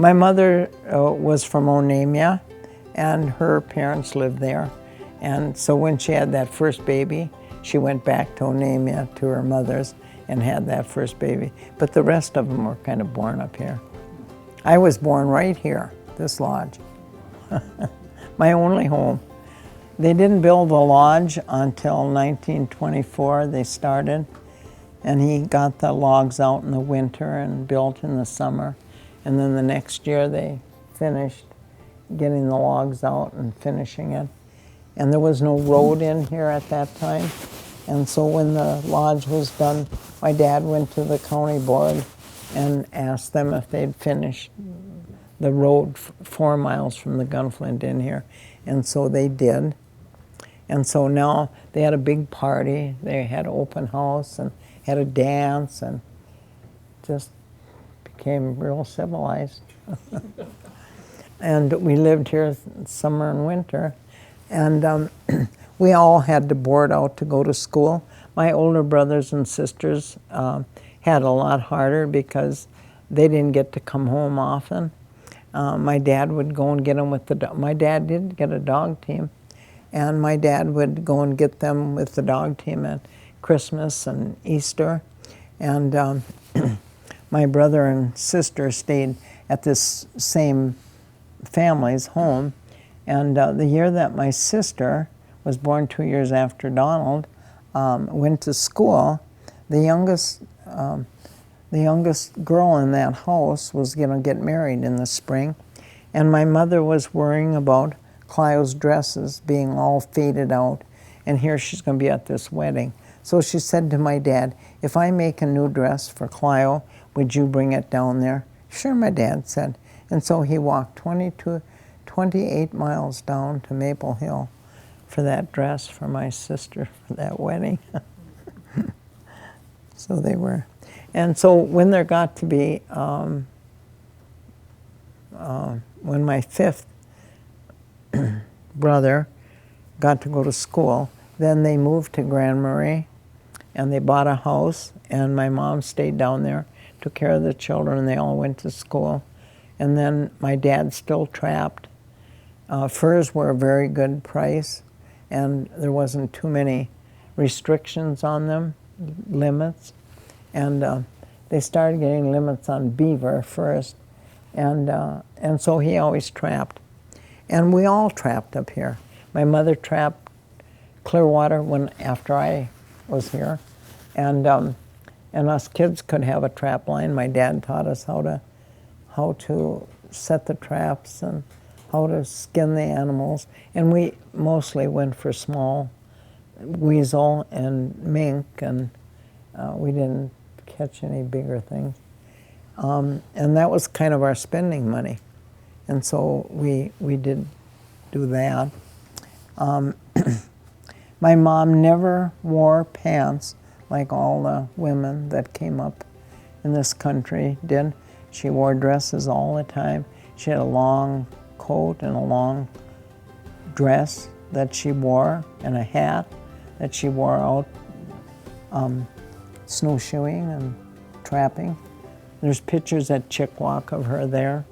My mother was from Onamia, and her parents lived there. And so when she had that first baby, she went back to Onamia to her mother's and had that first baby. But the rest of them were kind of born up here. I was born right here, this lodge, my only home. They didn't build the lodge until 1924, they started. And he got the logs out in the winter and built in the summer. And then the next year they finished getting the logs out and finishing it. And there was no road in here at that time. And so when the lodge was done, my dad went to the county board and asked them if they'd finish the road 4 miles from the Gunflint in here. And so they did. And so now they had a big party. They had an open house and had a dance and just became real civilized. And we lived here summer and winter. And we all had to board out to go to school. My older brothers and sisters had a lot harder because they didn't get to come home often. My dad would go and get them with the dog. My dad did get a dog team. And my dad would go and get them with the dog team at Christmas and Easter. And my brother and sister stayed at this same family's home. And the year that my sister was born, 2 years after Donald, went to school, the youngest girl in that house was going to get married in the spring. And my mother was worrying about Clio's dresses being all faded out. And here she's going to be at this wedding. So she said to my dad, if I make a new dress for Clio, would you bring it down there? Sure, my dad said. And so he walked 28 miles down to Maple Hill for that dress for my sister for that wedding. So they were. And so when there got to be, when my fifth brother got to go to school, then they moved to Grand Marais and they bought a house, and my mom stayed down there, took care of the children, and they all went to school. And then my dad still trapped. Furs were a very good price, and there wasn't too many restrictions on them, limits. And they started getting limits on beaver first, and so he always trapped. And we all trapped up here. My mother trapped Clearwater after I was here, and us kids could have a trap line. My dad taught us how to set the traps and how to skin the animals, and we mostly went for small weasel and mink, and we didn't catch any bigger things. And that was kind of our spending money, and so we did do that. My mom never wore pants like all the women that came up in this country did. She wore dresses all the time. She had a long coat and a long dress that she wore and a hat that she wore out snowshoeing and trapping. There's pictures at Chickawauk of her there.